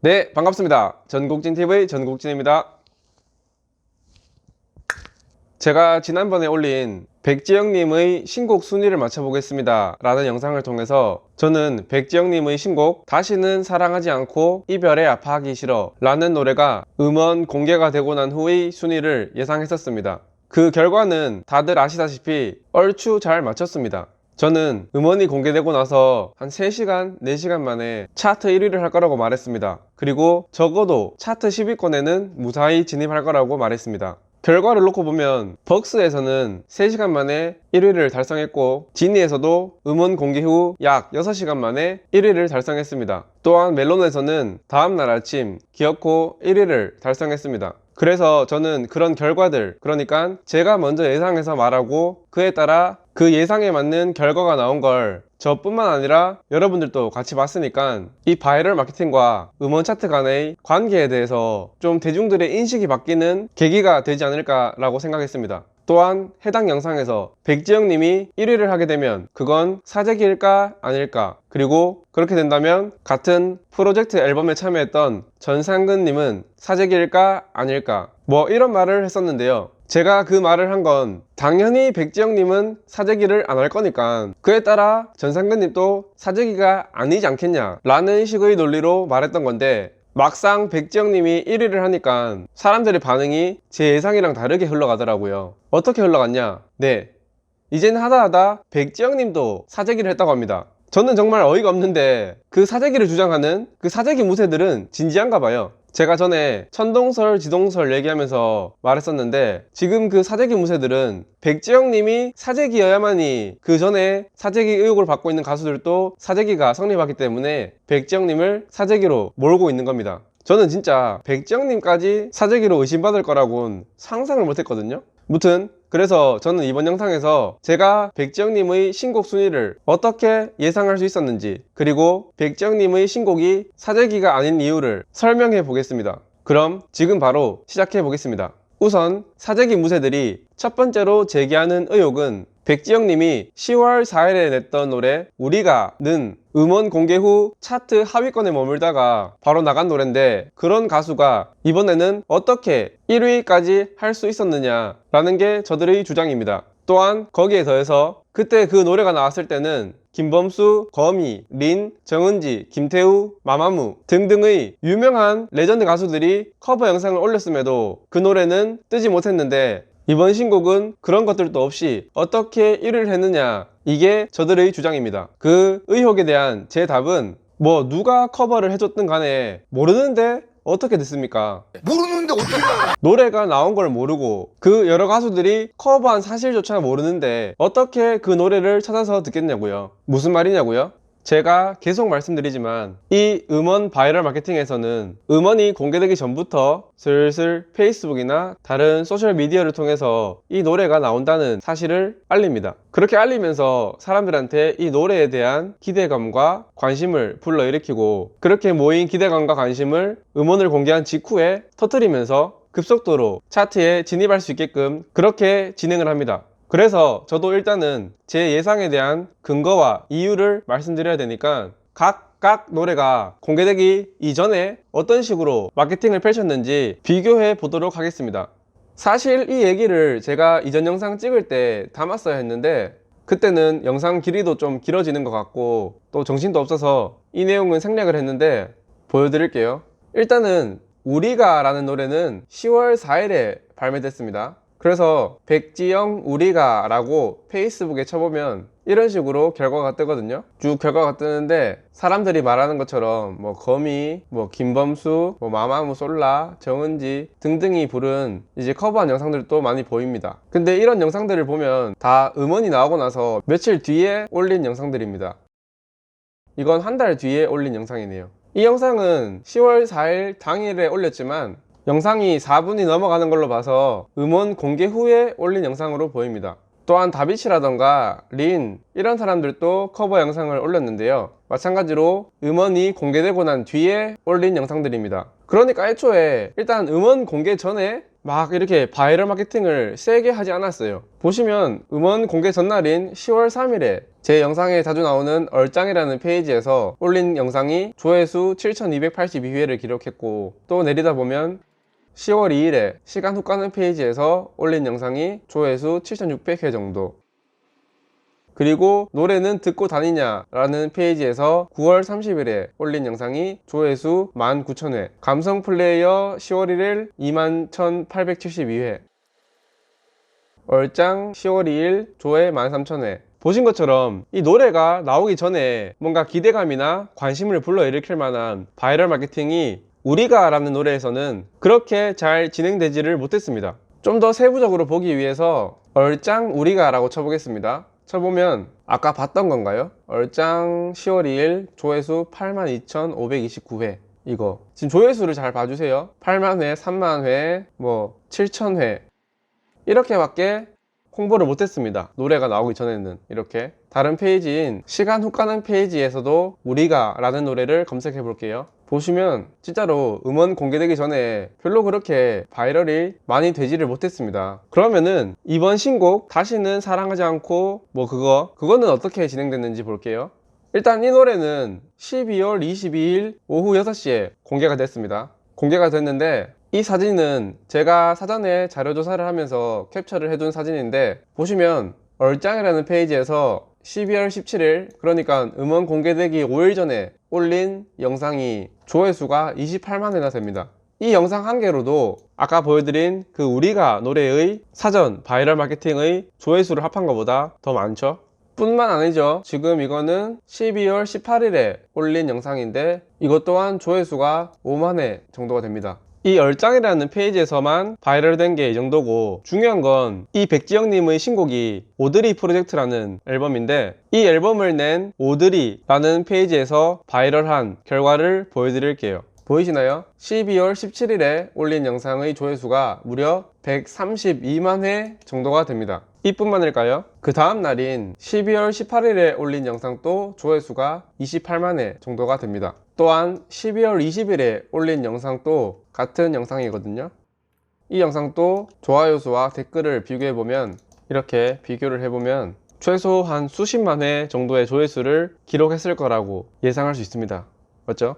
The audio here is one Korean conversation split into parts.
네, 반갑습니다. 전국진TV 전국진입니다. 제가 지난번에 올린 백지영님의 신곡 순위를 맞춰보겠습니다 라는 영상을 통해서 저는 백지영님의 신곡 다시는 사랑하지 않고 이별에 아파하기 싫어 라는 노래가 음원 공개가 되고 난 후의 순위를 예상했었습니다. 그 결과는 다들 아시다시피 얼추 잘 맞췄습니다. 저는 음원이 공개되고 나서 한 3시간, 4시간 만에 차트 1위를 할 거라고 말했습니다. 그리고 적어도 차트 10위권에는 무사히 진입할 거라고 말했습니다. 결과를 놓고 보면 벅스에서는 3시간 만에 1위를 달성했고 지니에서도 음원 공개 후 약 6시간 만에 1위를 달성했습니다. 또한 멜론에서는 다음날 아침 기어코 1위를 달성했습니다. 그래서 저는 그런 결과들, 그러니까 제가 먼저 예상해서 말하고 그에 따라 그 예상에 맞는 결과가 나온 걸 저뿐만 아니라 여러분들도 같이 봤으니까 이 바이럴 마케팅과 음원 차트 간의 관계에 대해서 좀 대중들의 인식이 바뀌는 계기가 되지 않을까 라고 생각했습니다. 또한 해당 영상에서 백지영님이 1위를 하게 되면 그건 사재기일까 아닐까, 그리고 그렇게 된다면 같은 프로젝트 앨범에 참여했던 전상근님은 사재기일까 아닐까, 뭐 이런 말을 했었는데요. 제가 그 말을 한 건 당연히 백지영님은 사재기를 안 할 거니까 그에 따라 전상근님도 사재기가 아니지 않겠냐 라는 식의 논리로 말했던 건데, 막상 백지영님이 1위를 하니까 사람들의 반응이 제 예상이랑 다르게 흘러가더라고요. 어떻게 흘러갔냐? 네, 이젠 하다하다 백지영님도 사재기를 했다고 합니다. 저는 정말 어이가 없는데 그 사재기를 주장하는 그 사재기 무새들은 진지한가 봐요. 제가 전에 천동설, 지동설 얘기하면서 말했었는데 지금 그 사재기 무새들은 백지영님이 사재기여야만이 그 전에 사재기 의혹을 받고 있는 가수들도 사재기가 성립하기 때문에 백지영님을 사재기로 몰고 있는 겁니다. 저는 진짜 백지영님까지 사재기로 의심받을 거라고는 상상을 못했거든요. 무튼 그래서 저는 이번 영상에서 제가 백지영님의 신곡 순위를 어떻게 예상할 수 있었는지, 그리고 백지영님의 신곡이 사재기가 아닌 이유를 설명해 보겠습니다. 그럼 지금 바로 시작해 보겠습니다. 우선 사재기 무새들이 첫 번째로 제기하는 의혹은 백지영님이 10월 4일에 냈던 노래 우리가는 음원 공개 후 차트 하위권에 머물다가 바로 나간 노래인데 그런 가수가 이번에는 어떻게 1위까지 할 수 있었느냐 라는 게 저들의 주장입니다. 또한 거기에 더해서 그때 그 노래가 나왔을 때는 김범수, 거미, 린, 정은지, 김태우, 마마무 등등의 유명한 레전드 가수들이 커버 영상을 올렸음에도 그 노래는 뜨지 못했는데 이번 신곡은 그런 것들도 없이 어떻게 1위를 했느냐, 이게 저들의 주장입니다. 그 의혹에 대한 제 답은 뭐 누가 커버를 해줬든 간에 모르는데 어떻게 됐습니까? 모르는데 어떻게 알아? 노래가 나온 걸 모르고 그 여러 가수들이 커버한 사실조차 모르는데 어떻게 그 노래를 찾아서 듣겠냐고요. 무슨 말이냐고요? 제가 계속 말씀드리지만 이 음원 바이럴 마케팅에서는 음원이 공개되기 전부터 슬슬 페이스북이나 다른 소셜미디어를 통해서 이 노래가 나온다는 사실을 알립니다. 그렇게 알리면서 사람들한테 이 노래에 대한 기대감과 관심을 불러일으키고, 그렇게 모인 기대감과 관심을 음원을 공개한 직후에 터뜨리면서 급속도로 차트에 진입할 수 있게끔 그렇게 진행을 합니다. 그래서 저도 일단은 제 예상에 대한 근거와 이유를 말씀드려야 되니까 각각 노래가 공개되기 이전에 어떤 식으로 마케팅을 펼쳤는지 비교해 보도록 하겠습니다. 사실 이 얘기를 제가 이전 영상 찍을 때 담았어야 했는데 그때는 영상 길이도 좀 길어지는 것 같고 또 정신도 없어서 이 내용은 생략을 했는데 보여드릴게요. 일단은 우리가 라는 노래는 10월 4일에 발매됐습니다. 그래서 백지영 우리가 라고 페이스북에 쳐보면 이런 식으로 결과가 뜨거든요. 쭉 결과가 뜨는데 사람들이 말하는 것처럼 뭐 거미, 뭐 김범수, 뭐 마마무 솔라, 정은지 등등이 부른 이제 커버한 영상들도 많이 보입니다. 근데 이런 영상들을 보면 다 음원이 나오고 나서 며칠 뒤에 올린 영상들입니다. 이건 한 달 뒤에 올린 영상이네요. 이 영상은 10월 4일 당일에 올렸지만 영상이 4분이 넘어가는 걸로 봐서 음원 공개 후에 올린 영상으로 보입니다. 또한 다비치라던가 린 이런 사람들도 커버 영상을 올렸는데요. 마찬가지로 음원이 공개되고 난 뒤에 올린 영상들입니다. 그러니까 애초에 일단 음원 공개 전에 막 이렇게 바이럴 마케팅을 세게 하지 않았어요. 보시면 음원 공개 전날인 10월 3일에 제 영상에 자주 나오는 얼짱이라는 페이지에서 올린 영상이 조회수 7282회를 기록했고, 또 내리다 보면 10월 2일에 시간 훅 가는 페이지에서 올린 영상이 조회수 7600회 정도, 그리고 노래는 듣고 다니냐 라는 페이지에서 9월 30일에 올린 영상이 조회수 19,000회, 감성 플레이어 10월 1일 21,872회, 얼짱 10월 2일 조회 13,000회. 보신 것처럼 이 노래가 나오기 전에 뭔가 기대감이나 관심을 불러일으킬 만한 바이럴 마케팅이 우리가 라는 노래에서는 그렇게 잘 진행되지를 못했습니다. 좀 더 세부적으로 보기 위해서 얼짱 우리가 라고 쳐보겠습니다. 쳐보면 아까 봤던 건가요? 얼짱 10월 2일 조회수 82,529회. 이거 지금 조회수를 잘 봐주세요. 8만회, 3만회, 뭐 7,000회 이렇게밖에 홍보를 못했습니다. 노래가 나오기 전에는. 이렇게 다른 페이지인 시간 훅 가는 페이지에서도 우리가 라는 노래를 검색해 볼게요. 보시면 진짜로 음원 공개되기 전에 별로 그렇게 바이럴이 많이 되지를 못했습니다. 그러면은 이번 신곡 다시는 사랑하지 않고 뭐 그거는 어떻게 진행됐는지 볼게요. 일단 이 노래는 12월 22일 오후 6시에 공개가 됐습니다. 공개가 됐는데 이 사진은 제가 사전에 자료조사를 하면서 캡처를 해둔 사진인데, 보시면 얼짱이라는 페이지에서 12월 17일, 그러니까 음원 공개되기 5일 전에 올린 영상이 조회수가 28만회나 됩니다. 이 영상 한 개로도 아까 보여드린 그 우리가 노래의 사전 바이럴 마케팅의 조회수를 합한 것보다 더 많죠. 뿐만 아니죠. 지금 이거는 12월 18일에 올린 영상인데 이것 또한 조회수가 5만회 정도가 됩니다. 이 얼짱이라는 페이지에서만 바이럴 된 게 이 정도고, 중요한 건 이 백지영님의 신곡이 오드리 프로젝트라는 앨범인데, 이 앨범을 낸 오드리라는 페이지에서 바이럴한 결과를 보여드릴게요. 보이시나요? 12월 17일에 올린 영상의 조회수가 무려 132만회 정도가 됩니다. 이뿐만일까요? 그 다음 날인 12월 18일에 올린 영상도 조회수가 28만회 정도가 됩니다. 또한 12월 20일에 올린 영상도 같은 영상이거든요. 이 영상도 좋아요 수와 댓글을 비교해보면, 이렇게 비교를 해보면 최소 한 수십만 회 정도의 조회수를 기록했을 거라고 예상할 수 있습니다. 맞죠?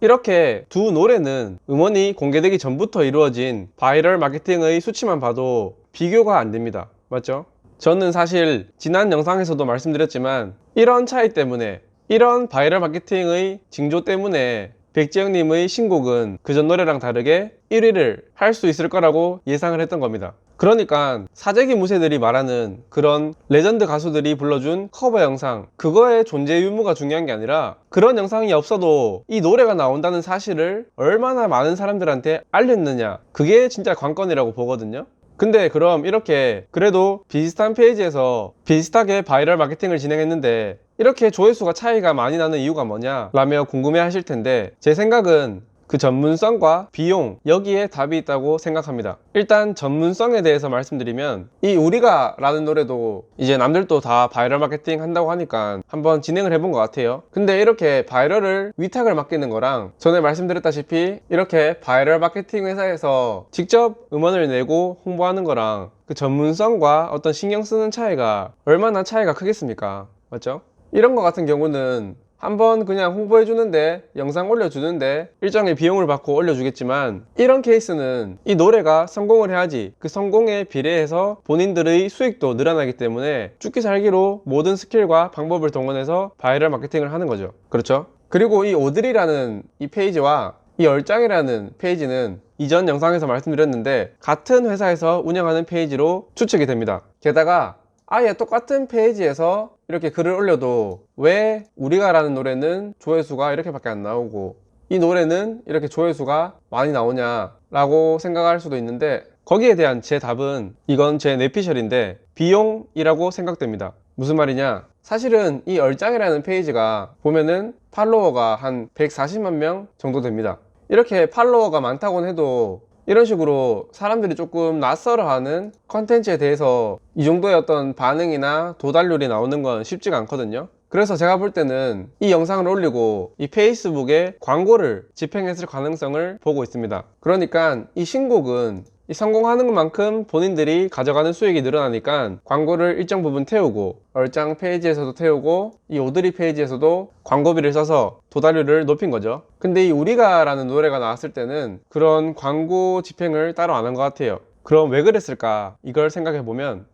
이렇게 두 노래는 음원이 공개되기 전부터 이루어진 바이럴 마케팅의 수치만 봐도 비교가 안 됩니다. 맞죠? 저는 사실 지난 영상에서도 말씀드렸지만 이런 차이 때문에, 이런 바이럴 마케팅의 징조 때문에 백지영님의 신곡은 그전 노래랑 다르게 1위를 할 수 있을 거라고 예상을 했던 겁니다. 그러니까 사재기 무새들이 말하는 그런 레전드 가수들이 불러준 커버 영상, 그거의 존재 유무가 중요한 게 아니라 그런 영상이 없어도 이 노래가 나온다는 사실을 얼마나 많은 사람들한테 알렸느냐, 그게 진짜 관건이라고 보거든요. 근데 그럼 이렇게 그래도 비슷한 페이지에서 비슷하게 바이럴 마케팅을 진행했는데 이렇게 조회수가 차이가 많이 나는 이유가 뭐냐 라며 궁금해 하실 텐데, 제 생각은 그 전문성과 비용, 여기에 답이 있다고 생각합니다. 일단 전문성에 대해서 말씀드리면, 이 우리가 라는 노래도 이제 남들도 다 바이럴 마케팅 한다고 하니까 한번 진행을 해본 것 같아요. 근데 이렇게 바이럴을 위탁을 맡기는 거랑 전에 말씀드렸다시피 이렇게 바이럴 마케팅 회사에서 직접 음원을 내고 홍보하는 거랑 그 전문성과 어떤 신경 쓰는 차이가 얼마나 차이가 크겠습니까? 맞죠? 이런 거 같은 경우는 한번 그냥 홍보해주는데, 영상 올려주는데 일정의 비용을 받고 올려주겠지만, 이런 케이스는 이 노래가 성공을 해야지 그 성공에 비례해서 본인들의 수익도 늘어나기 때문에 죽기 살기로 모든 스킬과 방법을 동원해서 바이럴 마케팅을 하는 거죠. 그렇죠? 그리고 이 오드리라는 이 페이지와 이 얼짱이라는 페이지는 이전 영상에서 말씀드렸는데 같은 회사에서 운영하는 페이지로 추측이 됩니다. 게다가 아예 똑같은 페이지에서 이렇게 글을 올려도 왜 우리가 라는 노래는 조회수가 이렇게밖에 안 나오고 이 노래는 이렇게 조회수가 많이 나오냐 라고 생각할 수도 있는데, 거기에 대한 제 답은 이건 제 뇌피셜인데 비용이라고 생각됩니다. 무슨 말이냐, 사실은 이 얼짱이라는 페이지가 보면은 팔로워가 한 140만 명 정도 됩니다. 이렇게 팔로워가 많다고는 해도 이런 식으로 사람들이 조금 낯설어하는 컨텐츠에 대해서 이 정도의 어떤 반응이나 도달률이 나오는 건 쉽지가 않거든요. 그래서 제가 볼 때는 이 영상을 올리고 이 페이스북에 광고를 집행했을 가능성을 보고 있습니다. 그러니까 이 신곡은 이 성공하는 것만큼 본인들이 가져가는 수익이 늘어나니까 광고를 일정 부분 태우고, 얼짱 페이지에서도 태우고, 이 오드리 페이지에서도 광고비를 써서 도달률을 높인 거죠. 근데 이 우리가 라는 노래가 나왔을 때는 그런 광고 집행을 따로 안 한 것 같아요. 그럼 왜 그랬을까? 이걸 생각해 보면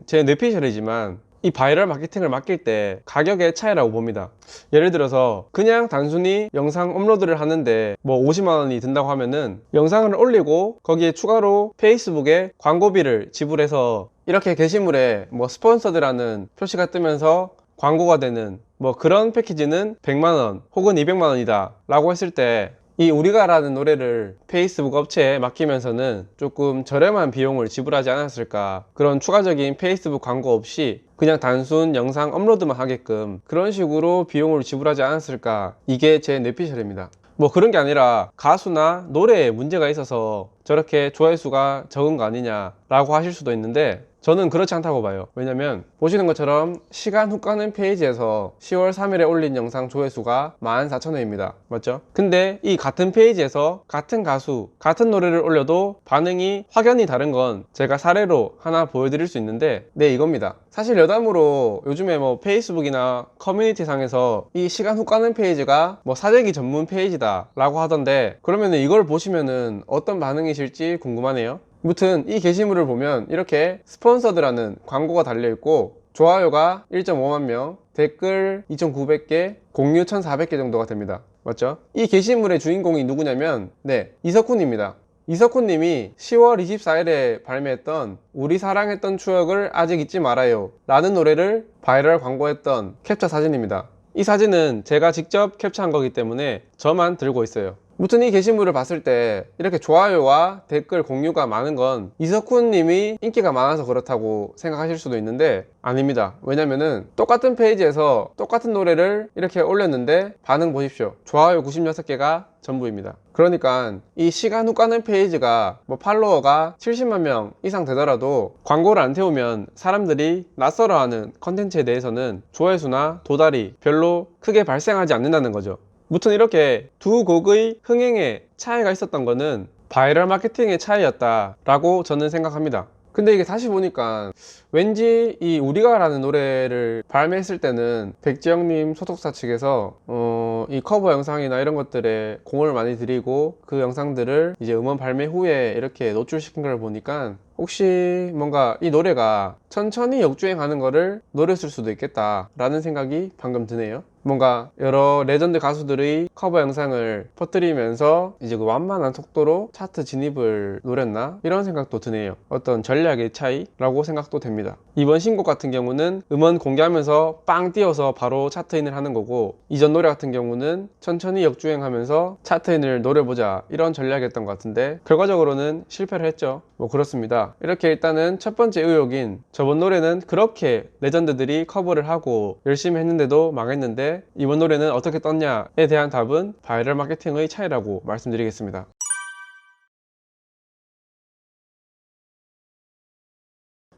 제 뇌피셜이지만 이 바이럴 마케팅을 맡길 때 가격의 차이라고 봅니다. 예를 들어서 그냥 단순히 영상 업로드를 하는데 뭐 50만 원이 든다고 하면은 영상을 올리고 거기에 추가로 페이스북에 광고비를 지불해서 이렇게 게시물에 뭐 스폰서드라는 표시가 뜨면서 광고가 되는 뭐 그런 패키지는 100만 원 혹은 200만 원이다 라고 했을 때, 이 우리가라는 노래를 페이스북 업체에 맡기면서는 조금 저렴한 비용을 지불하지 않았을까, 그런 추가적인 페이스북 광고 없이 그냥 단순 영상 업로드만 하게끔 그런 식으로 비용을 지불하지 않았을까, 이게 제 뇌피셜입니다. 뭐 그런 게 아니라 가수나 노래에 문제가 있어서 저렇게 조회수가 적은 거 아니냐 라고 하실 수도 있는데, 저는 그렇지 않다고 봐요. 왜냐면 보시는 것처럼 시간 훅 가는 페이지에서 10월 3일에 올린 영상 조회수가 14,000회입니다. 맞죠? 근데 이 같은 페이지에서 같은 가수, 같은 노래를 올려도 반응이 확연히 다른 건 제가 사례로 하나 보여드릴 수 있는데, 네, 이겁니다. 사실 여담으로 요즘에 뭐 페이스북이나 커뮤니티 상에서 이 시간 훅 가는 페이지가 뭐 사재기 전문 페이지다 라고 하던데, 그러면은 이걸 보시면은 어떤 반응이실지 궁금하네요. 무튼 이 게시물을 보면 이렇게 스폰서드라는 광고가 달려있고, 좋아요가 1.5만 명, 댓글 2,900개, 공유 1,400개 정도가 됩니다. 맞죠? 이 게시물의 주인공이 누구냐면, 네, 이석훈입니다. 이석훈님이 10월 24일에 발매했던 우리 사랑했던 추억을 아직 잊지 말아요 라는 노래를 바이럴 광고했던 캡처 사진입니다. 이 사진은 제가 직접 캡처한 거기 때문에 저만 들고 있어요. 무튼 이 게시물을 봤을 때 이렇게 좋아요와 댓글 공유가 많은 건 이석훈 님이 인기가 많아서 그렇다고 생각하실 수도 있는데, 아닙니다. 왜냐면은 똑같은 페이지에서 똑같은 노래를 이렇게 올렸는데 반응 보십시오. 좋아요 96개가 전부입니다. 그러니까 이 시간 후 가는 페이지가 뭐 팔로워가 70만 명 이상 되더라도 광고를 안 태우면 사람들이 낯설어하는 컨텐츠에 대해서는 조회수나 도달이 별로 크게 발생하지 않는다는 거죠. 무튼 이렇게 두 곡의 흥행에 차이가 있었던 거는 바이럴 마케팅의 차이였다 라고 저는 생각합니다. 근데 이게 다시 보니까 왠지 이 우리가라는 노래를 발매했을 때는 백지영님 소속사 측에서 이 커버 영상이나 이런 것들에 공을 많이 들이고 그 영상들을 이제 음원 발매 후에 이렇게 노출시킨 걸 보니까 혹시 뭔가 이 노래가 천천히 역주행하는 거를 노렸을 수도 있겠다 라는 생각이 방금 드네요. 뭔가 여러 레전드 가수들의 커버 영상을 퍼뜨리면서 이제 그 완만한 속도로 차트 진입을 노렸나, 이런 생각도 드네요. 어떤 전략의 차이라고 생각도 됩니다. 이번 신곡 같은 경우는 음원 공개하면서 빵 띄워서 바로 차트인을 하는 거고, 이전 노래 같은 경우는 천천히 역주행하면서 차트인을 노려보자, 이런 전략이었던 것 같은데 결과적으로는 실패를 했죠. 뭐 그렇습니다. 이렇게 일단은 첫 번째 의혹인 저번 노래는 그렇게 레전드들이 커버를 하고 열심히 했는데도 망했는데 이번 노래는 어떻게 떴냐에 대한 답은 바이럴 마케팅의 차이라고 말씀드리겠습니다.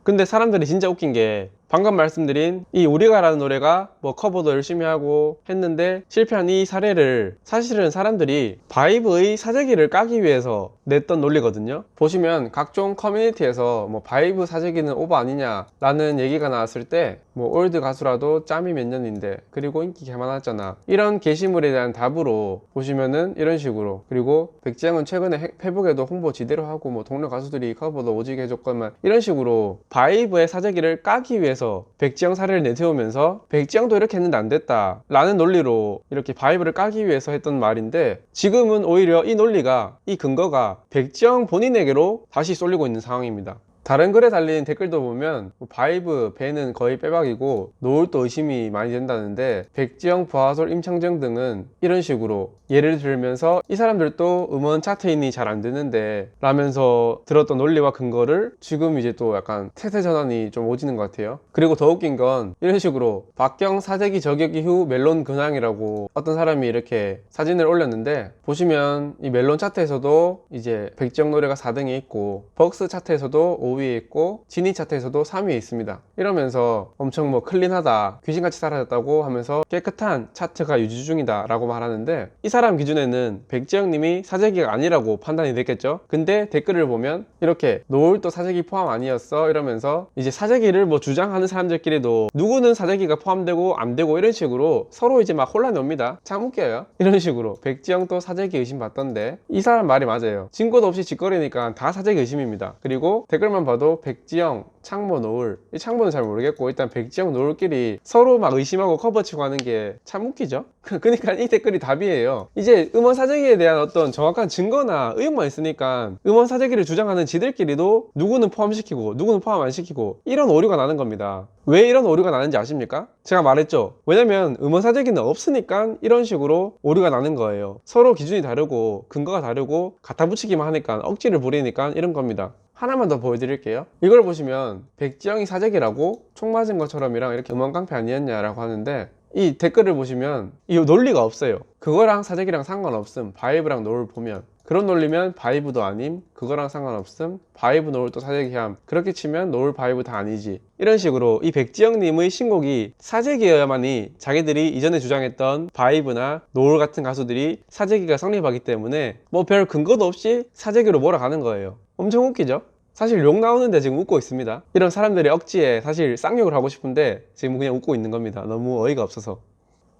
근데 사람들이 진짜 웃긴 게, 방금 말씀드린 이 우리가라는 노래가 뭐 커버도 열심히 하고 했는데 실패한 이 사례를 사실은 사람들이 바이브의 사재기를 까기 위해서 냈던 논리거든요. 보시면 각종 커뮤니티에서 뭐 바이브 사재기는 오버 아니냐 라는 얘기가 나왔을 때 뭐 올드 가수라도 짬이 몇 년인데 그리고 인기 개 많았잖아, 이런 게시물에 대한 답으로 보시면은 이런 식으로, 그리고 백지영은 최근에 페북에도 홍보 지대로 하고 뭐 동료 가수들이 커버도 오지게 해줬건만, 이런 식으로 바이브의 사재기를 까기 위해서 백지영 사례를 내세우면서 백지영도 이렇게 했는데 안 됐다 라는 논리로 이렇게 바이브를 까기 위해서 했던 말인데, 지금은 오히려 이 논리가, 이 근거가 백지영 본인에게로 다시 쏠리고 있는 상황입니다. 다른 글에 달린 댓글도 보면 바이브, 밴은 거의 빼박이고 노을도 의심이 많이 된다는데, 백지영, 부하솔, 임창정 등은 이런 식으로 예를 들면서 이 사람들도 음원 차트인이 잘 안 되는데 라면서 들었던 논리와 근거를 지금 이제 또 약간 태세 전환이 좀 오지는 것 같아요. 그리고 더 웃긴 건 이런 식으로 박경 사재기 저격 이후 멜론 근황이라고 어떤 사람이 이렇게 사진을 올렸는데, 보시면 이 멜론 차트에서도 이제 백지영 노래가 4등에 있고 벅스 차트에서도 5위에 있고 지니 차트에서도 3위에 있습니다. 이러면서 엄청 뭐 클린하다, 귀신같이 사라졌다고 하면서 깨끗한 차트가 유지 중이다 라고 말하는데, 이 사람 기준에는 백지영님이 사재기가 아니라고 판단이 됐겠죠. 근데 댓글을 보면 이렇게 노을도 사재기 포함 아니었어 이러면서 이제 사재기를 뭐 주장하는 사람들끼리도 누구는 사재기가 포함되고 안 되고 이런 식으로 서로 이제 막 혼란이 옵니다. 참 웃겨요. 이런 식으로 백지영도 사재기 의심받던데, 이 사람 말이 맞아요. 증거도 없이 짓거리니까 다 사재기 의심입니다. 그리고 댓글만 봐도 백지영, 창모, 노을, 이 창모는 잘 모르겠고 일단 백지영, 노을끼리 서로 막 의심하고 커버치고 하는 게 참 웃기죠. 그러니까 이 댓글이 답이에요. 이제 음원 사재기에 대한 어떤 정확한 증거나 의혹만 있으니까 음원 사재기를 주장하는 지들끼리도 누구는 포함시키고 누구는 포함 안 시키고 이런 오류가 나는 겁니다. 왜 이런 오류가 나는지 아십니까? 제가 말했죠. 왜냐면 음원 사재기는 없으니까 이런 식으로 오류가 나는 거예요. 서로 기준이 다르고 근거가 다르고 갖다 붙이기만 하니까, 억지를 부리니까 이런 겁니다. 하나만 더 보여드릴게요. 이걸 보시면 백지영이 사재기라고 총 맞은 것처럼이랑 이렇게 음원 깡패 아니었냐라고 하는데, 이 댓글을 보시면 이 논리가 없어요. 그거랑 사재기랑 상관없음. 바이브랑 노을 보면 그런 논리면 바이브도 아님, 그거랑 상관없음, 바이브 노을도 사재기함, 그렇게 치면 노을 바이브 다 아니지, 이런 식으로 이 백지영님의 신곡이 사재기여야만이 자기들이 이전에 주장했던 바이브나 노을 같은 가수들이 사재기가 성립하기 때문에 뭐 별 근거도 없이 사재기로 몰아가는 거예요. 엄청 웃기죠? 사실 욕 나오는데 지금 웃고 있습니다. 이런 사람들의 억지에 사실 쌍욕을 하고 싶은데 지금 그냥 웃고 있는 겁니다. 너무 어이가 없어서.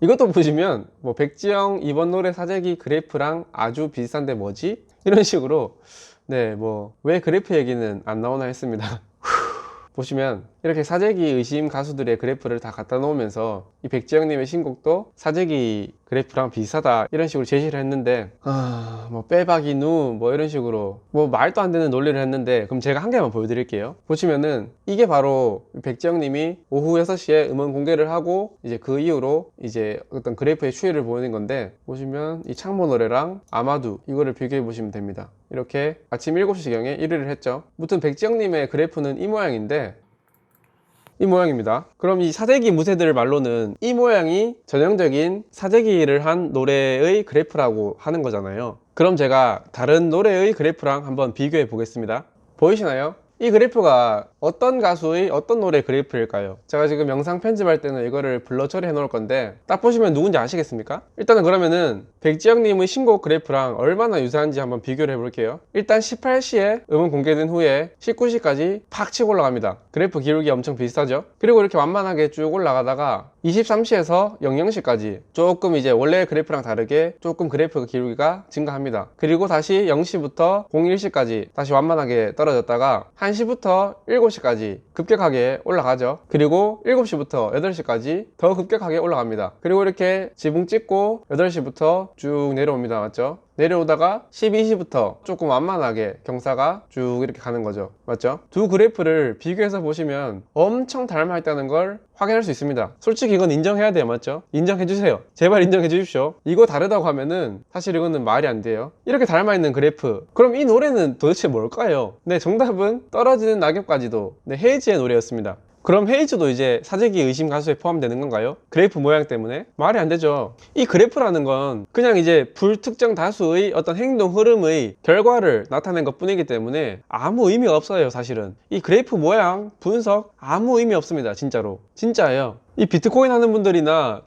이것도 보시면 뭐 백지영 이번 노래 사재기 그래프랑 아주 비슷한데 뭐지? 이런 식으로, 네, 뭐 왜 그래프 얘기는 안 나오나 했습니다. 보시면 이렇게 사재기 의심 가수들의 그래프를 다 갖다 놓으면서 이 백지영님의 신곡도 사재기 그래프랑 비슷하다 이런 식으로 제시를 했는데, 뭐 빼박이 누 뭐 이런 식으로 뭐 말도 안 되는 논리를 했는데, 그럼 제가 한 개만 보여드릴게요. 보시면은 이게 바로 백지영님이 오후 6시에 음원 공개를 하고 이제 그 이후로 이제 어떤 그래프의 추이를 보이는 건데, 보시면 이 창모 노래랑 아마두 이거를 비교해 보시면 됩니다. 이렇게 아침 7시경에 1위를 했죠. 무튼 백지영님의 그래프는 이 모양인데, 이 모양입니다. 그럼 이 사재기 무새들 말로는 이 모양이 전형적인 사재기를 한 노래의 그래프라고 하는 거잖아요. 그럼 제가 다른 노래의 그래프랑 한번 비교해 보겠습니다. 보이시나요? 이 그래프가 어떤 가수의 어떤 노래 그래프일까요? 제가 지금 영상 편집할 때는 이거를 블러 처리해 놓을 건데 딱 보시면 누군지 아시겠습니까? 일단은 그러면은 백지영님의 신곡 그래프랑 얼마나 유사한지 한번 비교를 해볼게요. 일단 18시에 음원 공개된 후에 19시까지 팍 치고 올라갑니다. 그래프 기울기 엄청 비슷하죠? 그리고 이렇게 완만하게 쭉 올라가다가 23시에서 00시까지 조금 이제 원래 그래프랑 다르게 조금 그래프 기울기가 증가합니다. 그리고 다시 0시부터 01시까지 다시 완만하게 떨어졌다가 1시부터 7시까지 급격하게 올라가죠. 그리고 7시부터 8시까지 더 급격하게 올라갑니다. 그리고 이렇게 지붕 찍고 8시부터 쭉 내려옵니다. 맞죠? 내려오다가 12시부터 조금 완만하게 경사가 쭉 이렇게 가는 거죠. 맞죠? 두 그래프를 비교해서 보시면 엄청 닮아 있다는 걸 확인할 수 있습니다. 솔직히 이건 인정해야 돼요. 맞죠? 인정해 주세요. 제발 인정해 주십시오. 이거 다르다고 하면은 사실 이거는 말이 안 돼요. 이렇게 닮아 있는 그래프, 그럼 이 노래는 도대체 뭘까요? 네, 정답은 떨어지는 낙엽까지도, 네, 헤이즈의 노래였습니다. 그럼 헤이즈도 이제 사재기 의심 가수에 포함되는 건가요? 그래프 모양 때문에? 말이 안 되죠. 이 그래프라는 건 그냥 이제 불특정 다수의 어떤 행동 흐름의 결과를 나타낸 것 뿐이기 때문에 아무 의미가 없어요. 사실은 이 그래프 모양 분석 아무 의미 없습니다. 진짜로, 진짜예요. 이 비트코인 하는 분들이나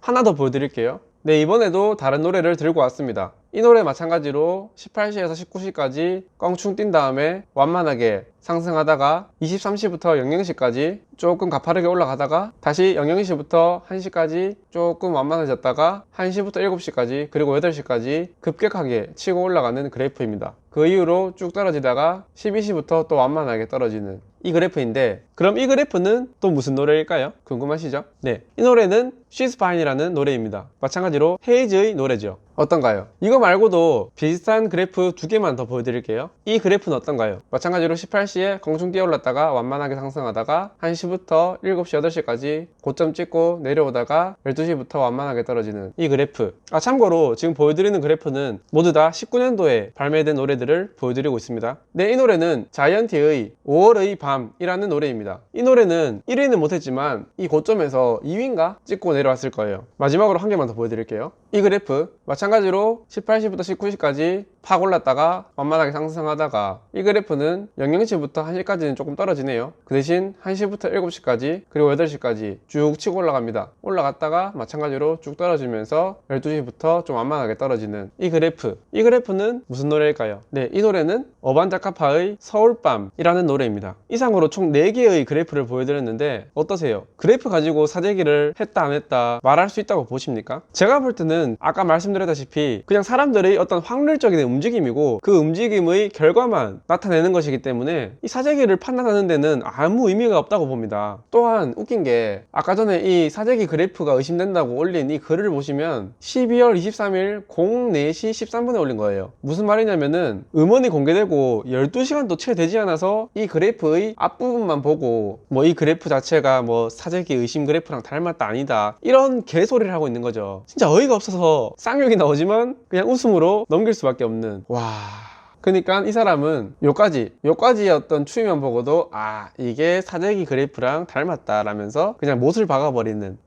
하나 더 보여드릴게요. 네, 이번에도 다른 노래를 들고 왔습니다. 이 노래 마찬가지로 18시에서 19시까지 껑충 뛴 다음에 완만하게 상승하다가 23시부터 00시까지 조금 가파르게 올라가다가 다시 00시부터 1시까지 조금 완만해졌다가 1시부터 7시까지 그리고 8시까지 급격하게 치고 올라가는 그래프입니다. 그 이후로 쭉 떨어지다가 12시부터 또 완만하게 떨어지는 이 그래프인데, 그럼 이 그래프는 또 무슨 노래일까요? 궁금하시죠? 네, 이 노래는 She's Fine이라는 노래입니다. 마찬가지로 헤이즈의 노래죠. 어떤가요? 이거 말고도 비슷한 그래프 두 개만 더 보여드릴게요. 이 그래프는 어떤가요? 마찬가지로 18시에 공중 뛰어올랐다가 완만하게 상승하다가 1시부터 7시, 8시까지 고점 찍고 내려오다가 12시부터 완만하게 떨어지는 이 그래프. 참고로 지금 보여드리는 그래프는 모두 다 19년도에 발매된 노래들을 보여드리고 있습니다. 네, 이 노래는 자이언티의 5월의 밤이라는 노래입니다. 이 노래는 1위는 못했지만 이 고점에서 2위인가 찍고 내려왔을 거예요. 마지막으로 한 개만 더 보여드릴게요. 이 그래프 마찬가지로 18시부터 19시까지 팍 올랐다가 완만하게 상승하다가 이 그래프는 00시부터 1시까지는 조금 떨어지네요. 그 대신 1시부터 7시까지 그리고 8시까지 쭉 치고 올라갑니다. 올라갔다가 마찬가지로 쭉 떨어지면서 12시부터 좀 완만하게 떨어지는 이 그래프. 이 그래프는 무슨 노래일까요? 네, 이 노래는 어반자카파의 서울밤이라는 노래입니다. 이상으로 총 4개의 그래프를 보여드렸는데 어떠세요? 그래프 가지고 사재기를 했다 안 했다 말할 수 있다고 보십니까? 제가 볼 때는 아까 말씀드렸다시피 그냥 사람들의 어떤 확률적인 움직임이고 그 움직임의 결과만 나타내는 것이기 때문에 이 사재기를 판단하는 데는 아무 의미가 없다고 봅니다. 또한 웃긴 게 아까 전에 이 사재기 그래프가 의심된다고 올린 이 글을 보시면 12월 23일 04시 13분에 올린 거예요. 무슨 말이냐면은 음원이 공개되고 12시간도 채 되지 않아서 이 그래프의 앞부분만 보고 뭐 이 그래프 자체가 뭐 사재기 의심 그래프랑 닮았다 아니다 이런 개소리를 하고 있는 거죠. 진짜 어이가 없어서 쌍욕이 나오지만 그냥 웃음으로 넘길 수밖에 없는. 와, 그러니까 이 사람은 요까지의 어떤 추위만 보고도 아 이게 사재기 그래프랑 닮았다 라면서 그냥 못을 박아버리는.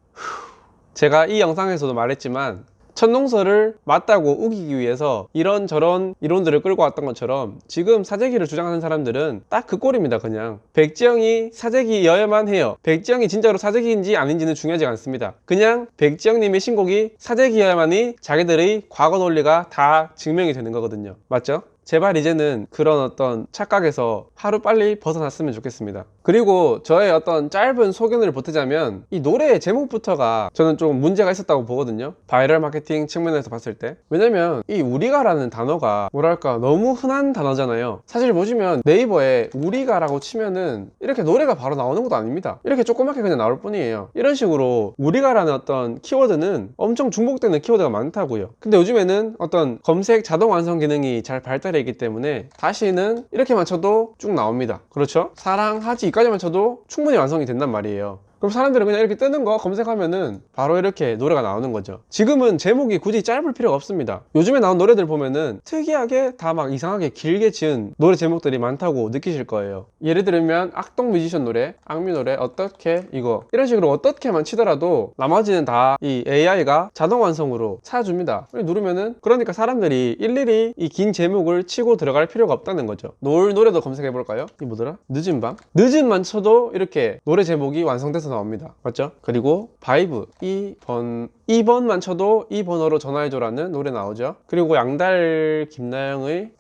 제가 이 영상에서도 말했지만 천동설을 맞다고 우기기 위해서 이런저런 이론들을 끌고 왔던 것처럼 지금 사재기를 주장하는 사람들은 딱 그 꼴입니다. 그냥 백지영이 사재기여야만 해요. 백지영이 진짜로 사재기인지 아닌지는 중요하지 않습니다. 그냥 백지영님의 신곡이 사재기여야만이 자기들의 과거 논리가 다 증명이 되는 거거든요. 맞죠? 제발 이제는 그런 어떤 착각에서 하루빨리 벗어났으면 좋겠습니다. 그리고 저의 어떤 짧은 소견을 보태자면 이 노래의 제목부터가 저는 좀 문제가 있었다고 보거든요. 바이럴 마케팅 측면에서 봤을 때. 왜냐면 이 우리가라는 단어가 뭐랄까 너무 흔한 단어잖아요. 사실 보시면 네이버에 우리가라고 치면은 이렇게 노래가 바로 나오는 것도 아닙니다. 이렇게 조그맣게 그냥 나올 뿐이에요. 이런 식으로 우리가라는 어떤 키워드는 엄청 중복되는 키워드가 많다고요. 근데 요즘에는 어떤 검색 자동 완성 기능이 잘 발달해 있기 때문에 다시는 이렇게만 쳐도 쭉 나옵니다. 그렇죠? 사랑하지 까지만 쳐도 충분히 완성이 된단 말이에요. 그럼 사람들은 그냥 이렇게 뜨는 거 검색하면은 바로 이렇게 노래가 나오는 거죠. 지금은 제목이 굳이 짧을 필요가 없습니다. 요즘에 나온 노래들 보면은 특이하게 다 막 이상하게 길게 지은 노래 제목들이 많다고 느끼실 거예요. 예를 들면 악동 뮤지션 노래, 악뮤 노래, 어떻게 이거 이런 식으로 어떻게만 치더라도 나머지는 다 이 AI가 자동 완성으로 찾아줍니다. 누르면은 그러니까 사람들이 일일이 이 긴 제목을 치고 들어갈 필요가 없다는 거죠. 노을 노래도 검색해 볼까요? 이 뭐더라? 늦은 밤? 늦은만 쳐도 이렇게 노래 제목이 완성돼서 나옵니다. 맞죠? 그리고 바이브 2번만 쳐도 이 번호로 전화해줘라는 노래 나오죠. 그리고 양달 김나영의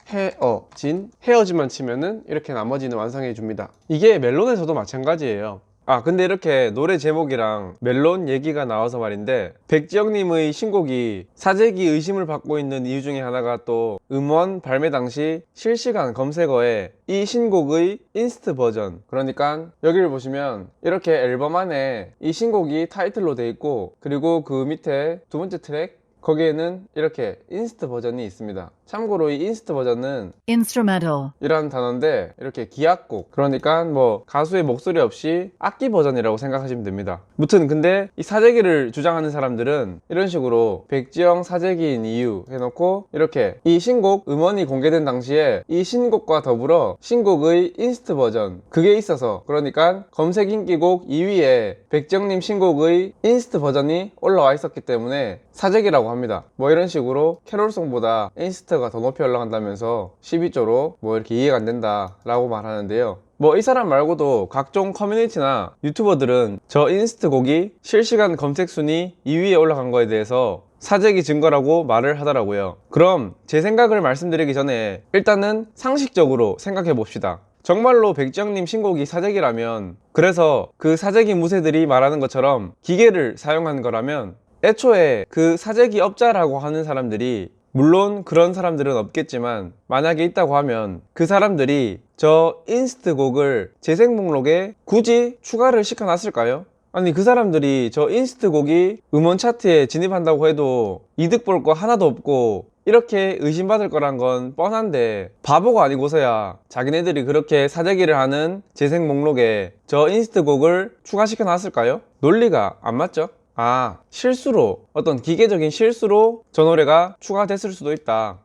헤어진만 치면은 이렇게 나머지는 완성해 줍니다. 이게 멜론에서도 마찬가지예요. 아 근데 이렇게 노래 제목이랑 멜론 얘기가 나와서 말인데 백지영님의 신곡이 사재기 의심을 받고 있는 이유 중에 하나가 또 음원 발매 당시 실시간 검색어에 이 신곡의 인스트 버전, 그러니까 여기를 보시면 이렇게 앨범 안에 이 신곡이 타이틀로 돼 있고 그리고 그 밑에 두 번째 트랙 거기에는 이렇게 인스트 버전이 있습니다. 참고로 이 인스트 버전은 instrumental 이라는 단어인데 이렇게 기악곡, 그러니까 뭐 가수의 목소리 없이 악기 버전이라고 생각하시면 됩니다. 무튼 근데 이 사재기를 주장하는 사람들은 이런 식으로 백지영 사재기인 이유 해놓고 이렇게 이 신곡 음원이 공개된 당시에 이 신곡과 더불어 신곡의 인스트 버전 그게 있어서 그러니까 검색 인기곡 2위에 백지영님 신곡의 인스트 버전이 올라와 있었기 때문에 사재기라고 합니다. 뭐 이런 식으로 캐롤송보다 인스트가 더 높이 올라간다면서 12조로 뭐 이렇게 이해가 안 된다 라고 말하는데요. 뭐 이 사람 말고도 각종 커뮤니티나 유튜버들은 저 인스트 곡이 실시간 검색 순위 2위에 올라간 거에 대해서 사재기 증거라고 말을 하더라고요. 그럼 제 생각을 말씀드리기 전에 일단은 상식적으로 생각해 봅시다. 정말로 백지영님 신곡이 사재기라면, 그래서 그 사재기 무새들이 말하는 것처럼 기계를 사용한 거라면 애초에 그 사재기 업자라고 하는 사람들이, 물론 그런 사람들은 없겠지만 만약에 있다고 하면 그 사람들이 저 인스트 곡을 재생 목록에 굳이 추가를 시켜놨을까요? 아니 그 사람들이 저 인스트 곡이 음원 차트에 진입한다고 해도 이득 볼 거 하나도 없고 이렇게 의심받을 거란 건 뻔한데 바보가 아니고서야 자기네들이 그렇게 사재기를 하는 재생 목록에 저 인스트 곡을 추가시켜 놨을까요? 논리가 안 맞죠? 아, 실수로, 어떤 기계적인 실수로 저 노래가 추가됐을 수도 있다.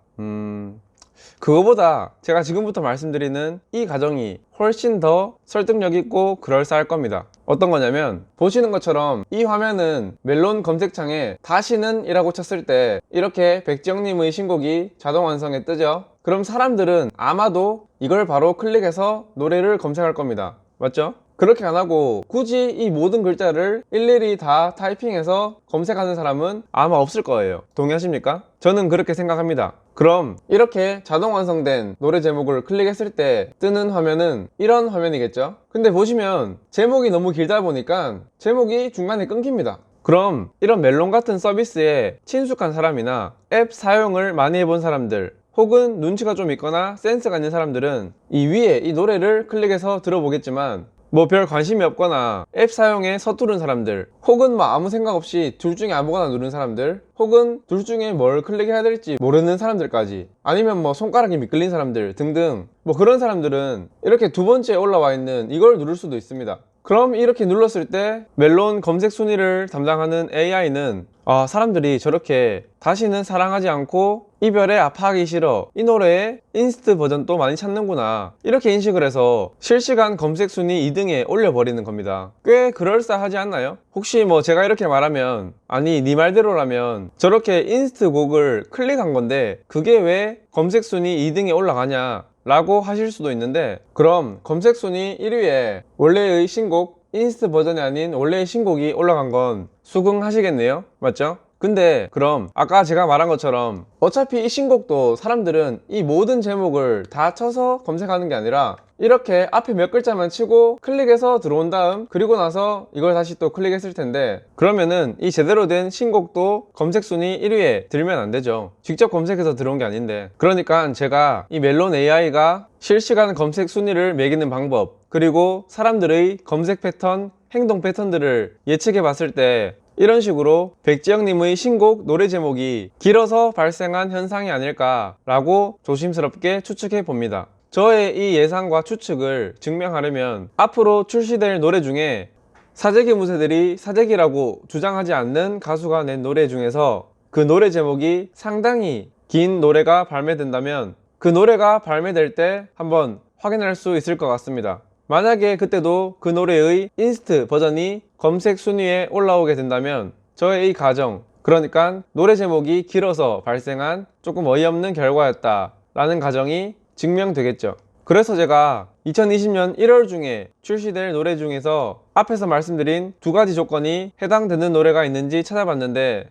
그거보다 제가 지금부터 말씀드리는 이 가정이 훨씬 더 설득력 있고 그럴싸할 겁니다. 어떤 거냐면, 보시는 것처럼 이 화면은 멜론 검색창에 다시는 이라고 쳤을 때 이렇게 백지영님의 신곡이 자동 완성에 뜨죠. 그럼 사람들은 아마도 이걸 바로 클릭해서 노래를 검색할 겁니다. 맞죠? 그렇게 안 하고 굳이 이 모든 글자를 일일이 다 타이핑해서 검색하는 사람은 아마 없을 거예요. 동의하십니까? 저는 그렇게 생각합니다. 그럼 이렇게 자동 완성된 노래 제목을 클릭했을 때 뜨는 화면은 이런 화면이겠죠? 근데 보시면 제목이 너무 길다 보니까 제목이 중간에 끊깁니다. 그럼 이런 멜론 같은 서비스에 친숙한 사람이나 앱 사용을 많이 해본 사람들, 혹은 눈치가 좀 있거나 센스가 있는 사람들은 이 위에 이 노래를 클릭해서 들어보겠지만, 뭐 별 관심이 없거나 앱 사용에 서투른 사람들, 혹은 뭐 아무 생각 없이 둘 중에 아무거나 누른 사람들, 혹은 둘 중에 뭘 클릭해야 될지 모르는 사람들까지, 아니면 뭐 손가락이 미끌린 사람들 등등, 뭐 그런 사람들은 이렇게 두 번째 올라와 있는 이걸 누를 수도 있습니다. 그럼 이렇게 눌렀을 때 멜론 검색 순위를 담당하는 AI는 사람들이 저렇게 다시는 사랑하지 않고 이별에 아파하기 싫어, 이 노래의 인스트 버전도 많이 찾는구나, 이렇게 인식을 해서 실시간 검색 순위 2등에 올려버리는 겁니다. 꽤 그럴싸하지 않나요? 혹시 뭐 제가 이렇게 말하면, 아니 네 말대로라면 저렇게 인스트 곡을 클릭한 건데 그게 왜 검색 순위 2등에 올라가냐 라고 하실 수도 있는데, 그럼 검색 순위 1위에 원래의 신곡 인스트 버전이 아닌 원래의 신곡이 올라간 건 수긍하시겠네요? 맞죠? 근데 그럼 아까 제가 말한 것처럼 어차피 이 신곡도 사람들은 이 모든 제목을 다 쳐서 검색하는 게 아니라 이렇게 앞에 몇 글자만 치고 클릭해서 들어온 다음, 그리고 나서 이걸 다시 또 클릭했을 텐데, 그러면은 이 제대로 된 신곡도 검색 순위 1위에 들면 안 되죠. 직접 검색해서 들어온 게 아닌데. 그러니까 제가 이 멜론 AI가 실시간 검색 순위를 매기는 방법, 그리고 사람들의 검색 패턴, 행동 패턴들을 예측해 봤을 때 이런 식으로 백지영님의 신곡 노래 제목이 길어서 발생한 현상이 아닐까라고 조심스럽게 추측해 봅니다. 저의 이 예상과 추측을 증명하려면 앞으로 출시될 노래 중에 사재기 무새들이 사재기라고 주장하지 않는 가수가 낸 노래 중에서 그 노래 제목이 상당히 긴 노래가 발매된다면 그 노래가 발매될 때 한번 확인할 수 있을 것 같습니다. 만약에 그때도 그 노래의 인스트 버전이 검색 순위에 올라오게 된다면 저의 이 가정, 그러니까 노래 제목이 길어서 발생한 조금 어이없는 결과였다 라는 가정이 증명되겠죠. 그래서 제가 2020년 1월 중에 출시될 노래 중에서 앞에서 말씀드린 두 가지 조건이 해당되는 노래가 있는지 찾아봤는데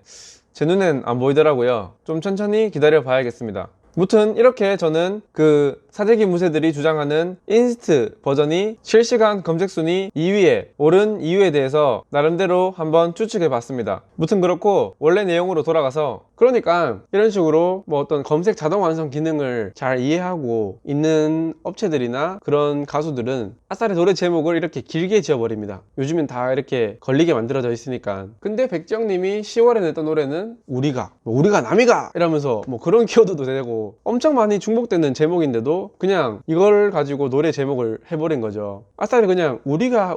제 눈엔 안 보이더라고요. 좀 천천히 기다려 봐야겠습니다. 무튼 이렇게 저는 그 사재기 무새들이 주장하는 인스트 버전이 실시간 검색 순위 2위에 오른 이유에 대해서 나름대로 한번 추측해 봤습니다. 무튼 그렇고 원래 내용으로 돌아가서, 그러니까 이런 식으로 뭐 어떤 검색 자동 완성 기능을 잘 이해하고 있는 업체들이나 그런 가수들은 아싸리 노래 제목을 이렇게 길게 지어버립니다. 요즘엔 다 이렇게 걸리게 만들어져 있으니까. 근데 백지영님이 10월에 냈던 노래는 우리가 남이가 이러면서 뭐 그런 키워드도 되고 엄청 많이 중복되는 제목인데도 그냥 이걸 가지고 노래 제목을 해버린 거죠. 아싸리 그냥 우리가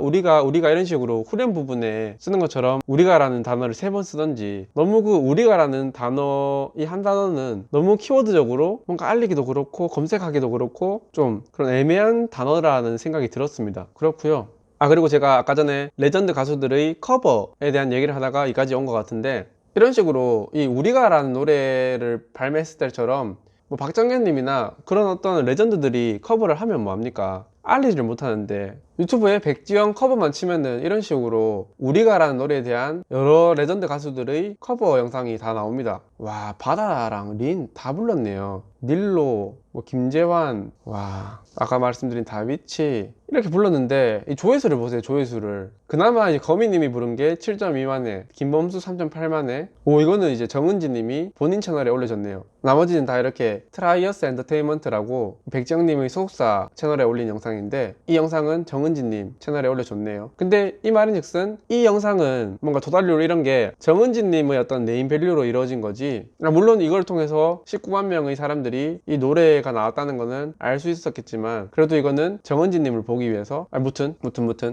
이런 식으로 후렴 부분에 쓰는 것처럼 우리가라는 단어를 3번 쓰던지, 너무 그 우리가라는 단어, 이 한 단어는 너무 키워드적으로 뭔가 알리기도 그렇고 검색하기도 그렇고 좀 그런 애매한 단어라는 생각이 들었습니다. 그렇고요. 그리고 제가 아까 전에 레전드 가수들의 커버에 대한 얘기를 하다가 이까지 온 것 같은데, 이런 식으로 이 우리가라는 노래를 발매했을 때처럼 뭐 박정현님이나 그런 어떤 레전드들이 커버를 하면 뭐합니까? 알리지를 못하는데, 유튜브에 백지영 커버만 치면은 이런 식으로 우리가라는 노래에 대한 여러 레전드 가수들의 커버 영상이 다 나옵니다. 와, 바다랑 린 다 불렀네요. 닐로, 뭐 김재환, 와, 아까 말씀드린 다비치 이렇게 불렀는데 이 조회수를 보세요. 조회수를 그나마 이제 거미님이 부른 게 7.2만회, 김범수 3.8만회. 오, 이거는 이제 정은지님이 본인 채널에 올려줬네요. 나머지는 다 이렇게 트라이어스 엔터테인먼트라고 백지영님의 소속사 채널에 올린 영상인데, 이 영상은 정은지님 채널에 올려줬네요. 근데 이 말인즉슨 이 영상은 뭔가 도달률 이런 게 정은지님의 어떤 네임밸류로 이루어진 거지, 물론 이걸 통해서 19만 명의 사람들이 이 노래 노래가 나왔다는 거는 알 수 있었겠지만 그래도 이거는 정은지님을 보기 위해서 무튼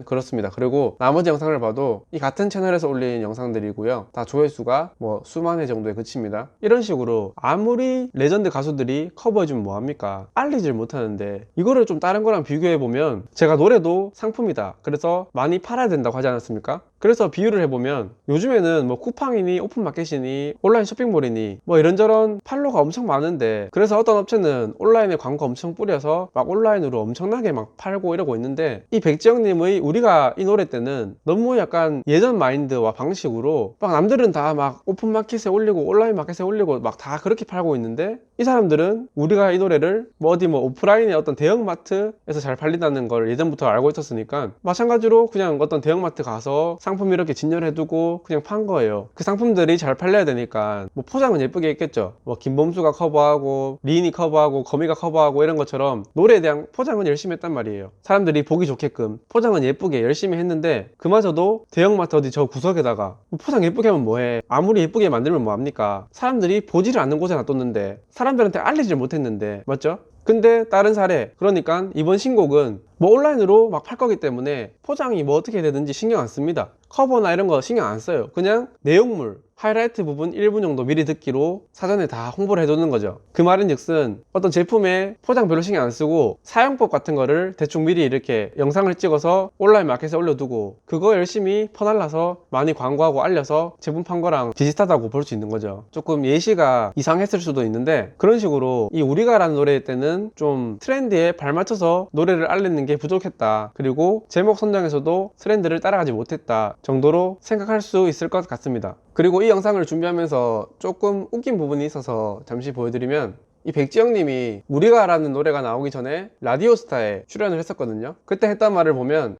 그렇습니다. 그리고 나머지 영상을 봐도 이 같은 채널에서 올린 영상들이고요, 다 조회수가 뭐 수만 회 정도에 그칩니다. 이런 식으로 아무리 레전드 가수들이 커버해주면 뭐합니까? 알리질 못하는데 이거를 좀 다른 거랑 비교해보면 제가 노래도 상품이다, 그래서 많이 팔아야 된다고 하지 않았습니까? 그래서 비유를 해보면 요즘에는 뭐 쿠팡이니 오픈마켓이니 온라인 쇼핑몰이니 뭐 이런저런 판로가 엄청 많은데, 그래서 어떤 업체는 온라인에 광고 엄청 뿌려서 막 온라인으로 엄청나게 막 팔고 이러고 있는데, 이 백지영님의 우리가 이 노래 때는 너무 약간 예전 마인드와 방식으로 막 남들은 다 막 오픈마켓에 올리고 온라인 마켓에 올리고 막 다 그렇게 팔고 있는데, 이 사람들은 우리가 이 노래를 뭐 어디 뭐 오프라인의 어떤 대형마트에서 잘 팔린다는 걸 예전부터 알고 있었으니까 마찬가지로 그냥 어떤 대형마트 가서 상품 이렇게 진열해두고 그냥 판 거예요. 그 상품들이 잘 팔려야 되니까 뭐 포장은 예쁘게 했겠죠. 뭐 김범수가 커버하고 리인이 커버하고 거미가 커버하고 이런 것처럼 노래에 대한 포장은 열심히 했단 말이에요. 사람들이 보기 좋게끔 포장은 예쁘게 열심히 했는데, 그마저도 대형마트 어디 저 구석에다가 포장 예쁘게 하면 뭐해, 아무리 예쁘게 만들면 뭐합니까? 사람들이 보지를 않는 곳에 놔뒀는데, 사람들한테 알리질 못했는데, 맞죠? 근데 다른 사례, 그러니까 이번 신곡은 뭐 온라인으로 막 팔 거기 때문에 포장이 뭐 어떻게 되든지 신경 안 씁니다. 커버나 이런 거 신경 안 써요. 그냥 내용물 하이라이트 부분 1분 정도 미리 듣기로 사전에 다 홍보를 해두는 거죠. 그 말인즉슨 어떤 제품에 포장 별로 신경 안 쓰고 사용법 같은 거를 대충 미리 이렇게 영상을 찍어서 온라인 마켓에 올려두고 그거 열심히 퍼날라서 많이 광고하고 알려서 제품 판 거랑 비슷하다고 볼 수 있는 거죠. 조금 예시가 이상했을 수도 있는데, 그런 식으로 이 우리가라는 노래 때는 좀 트렌드에 발맞춰서 노래를 알리는 게 부족했다, 그리고 제목 선정에서도 트렌드를 따라가지 못했다 정도로 생각할 수 있을 것 같습니다. 그리고 이 영상을 준비하면서 조금 웃긴 부분이 있어서 잠시 보여드리면, 이 백지영님이 우리가라는 노래가 나오기 전에 라디오스타에 출연을 했었거든요. 그때 했던 말을 보면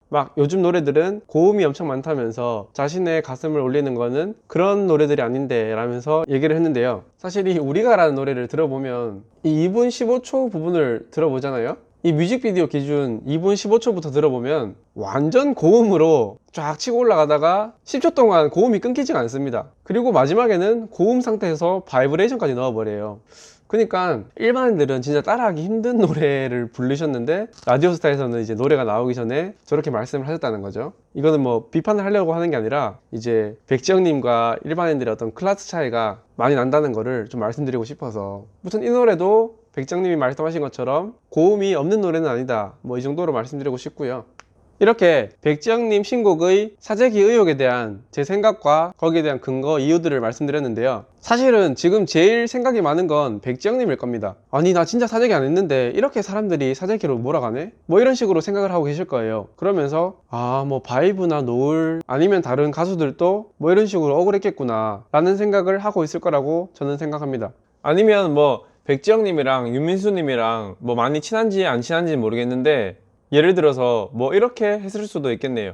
막 요즘 노래들은 고음이 엄청 많다면서 자신의 가슴을 울리는 거는 그런 노래들이 아닌데 라면서 얘기를 했는데요, 사실 이 우리가라는 노래를 들어보면 이 2분 15초 부분을 들어보잖아요. 이 뮤직비디오 기준 2분 15초부터 들어보면 완전 고음으로 쫙 치고 올라가다가 10초 동안 고음이 끊기지가 않습니다. 그리고 마지막에는 고음 상태에서 바이브레이션까지 넣어버려요. 그러니까 일반인들은 진짜 따라하기 힘든 노래를 부르셨는데 라디오스타에서는 이제 노래가 나오기 전에 저렇게 말씀을 하셨다는 거죠. 이거는 뭐 비판을 하려고 하는 게 아니라 이제 백지영님과 일반인들의 어떤 클래스 차이가 많이 난다는 거를 좀 말씀드리고 싶어서, 무튼 이 노래도 백지영님이 말씀하신 것처럼 고음이 없는 노래는 아니다, 뭐 이 정도로 말씀드리고 싶고요. 이렇게 백지영님 신곡의 사재기 의혹에 대한 제 생각과 거기에 대한 근거, 이유들을 말씀드렸는데요, 사실은 지금 제일 생각이 많은 건 백지영님일 겁니다. 아니 나 진짜 사재기 안 했는데 이렇게 사람들이 사재기로 몰아가네? 뭐 이런 식으로 생각을 하고 계실 거예요. 그러면서 아 뭐 바이브나 노을 아니면 다른 가수들도 뭐 이런 식으로 억울했겠구나 라는 생각을 하고 있을 거라고 저는 생각합니다. 아니면 뭐 백지영님이랑 윤민수님이랑 뭐 많이 친한지 안 친한지 모르겠는데, 예를 들어서 뭐 이렇게 했을 수도 있겠네요.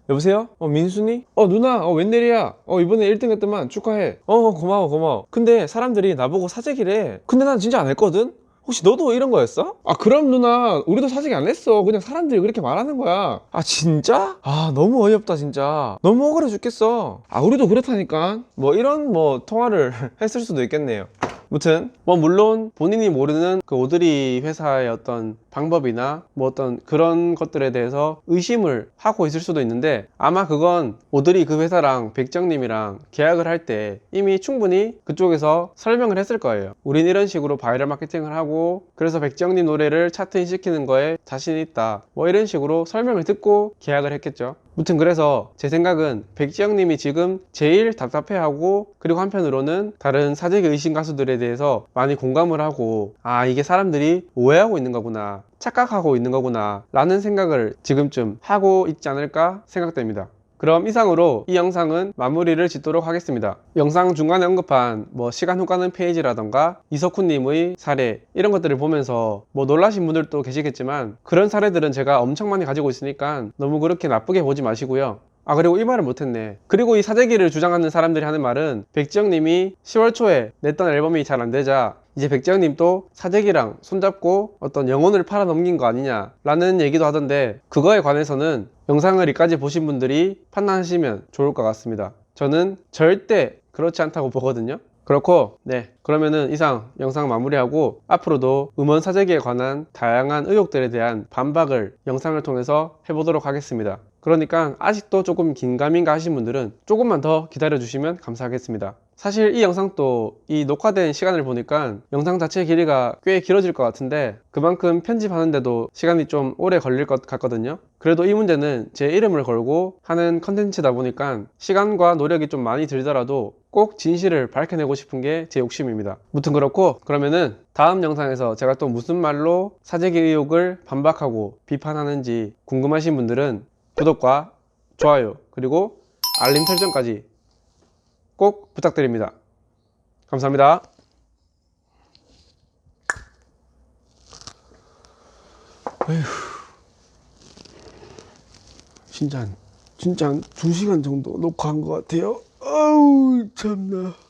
여보세요? 민순이? 누나 웬일이야? 이번에 1등 했더만 축하해. 고마워. 근데 사람들이 나보고 사재기래. 근데 난 진짜 안 했거든? 혹시 너도 이런 거였어? 그럼 누나 우리도 사재기 안 했어. 그냥 사람들이 그렇게 말하는 거야. 진짜? 너무 어이없다 진짜. 너무 억울해 죽겠어. 우리도 그렇다니까. 뭐 이런 뭐 통화를 했을 수도 있겠네요. 무튼 뭐 물론 본인이 모르는 그 오드리 회사의 어떤 방법이나 뭐 어떤 그런 것들에 대해서 의심을 하고 있을 수도 있는데, 아마 그건 오드리 그 회사랑 백정님이랑 계약을 할 때 이미 충분히 그쪽에서 설명을 했을 거예요. 우린 이런 식으로 바이럴 마케팅을 하고 그래서 백정님 노래를 차트인 시키는 거에 자신이 있다, 뭐 이런 식으로 설명을 듣고 계약을 했겠죠. 무튼 그래서 제 생각은 백지영님이 지금 제일 답답해하고, 그리고 한편으로는 다른 사재기 의심 가수들에 대해서 많이 공감을 하고 이게 사람들이 오해하고 있는 거구나, 착각하고 있는 거구나 라는 생각을 지금쯤 하고 있지 않을까 생각됩니다. 그럼 이상으로 이 영상은 마무리를 짓도록 하겠습니다. 영상 중간에 언급한 뭐 시간 후 가는 페이지라던가 이석훈님의 사례 이런 것들을 보면서 뭐 놀라신 분들도 계시겠지만, 그런 사례들은 제가 엄청 많이 가지고 있으니까 너무 그렇게 나쁘게 보지 마시고요. 그리고 이 말을 못했네. 그리고 이 사재기를 주장하는 사람들이 하는 말은 백지영님이 10월 초에 냈던 앨범이 잘 안되자 이제 백지영님도 사재기랑 손잡고 어떤 영혼을 팔아넘긴 거 아니냐 라는 얘기도 하던데, 그거에 관해서는 영상을 여기까지 보신 분들이 판단하시면 좋을 것 같습니다. 저는 절대 그렇지 않다고 보거든요. 그렇고 네, 그러면은 이상 영상 마무리하고 앞으로도 음원 사재기에 관한 다양한 의혹들에 대한 반박을 영상을 통해서 해보도록 하겠습니다. 그러니까 아직도 조금 긴가민가 하신 분들은 조금만 더 기다려 주시면 감사하겠습니다. 사실 이 영상도 이 녹화된 시간을 보니까 영상 자체 길이가 꽤 길어질 것 같은데 그만큼 편집하는데도 시간이 좀 오래 걸릴 것 같거든요. 그래도 이 문제는 제 이름을 걸고 하는 컨텐츠다 보니까 시간과 노력이 좀 많이 들더라도 꼭 진실을 밝혀내고 싶은 게 제 욕심입니다. 무튼 그렇고 그러면은 다음 영상에서 제가 또 무슨 말로 사재기 의혹을 반박하고 비판하는지 궁금하신 분들은 구독과 좋아요 그리고 알림 설정까지 꼭 부탁드립니다. 감사합니다. 에휴, 진짜 한 2시간 정도 녹화한 것 같아요. 아우 참나.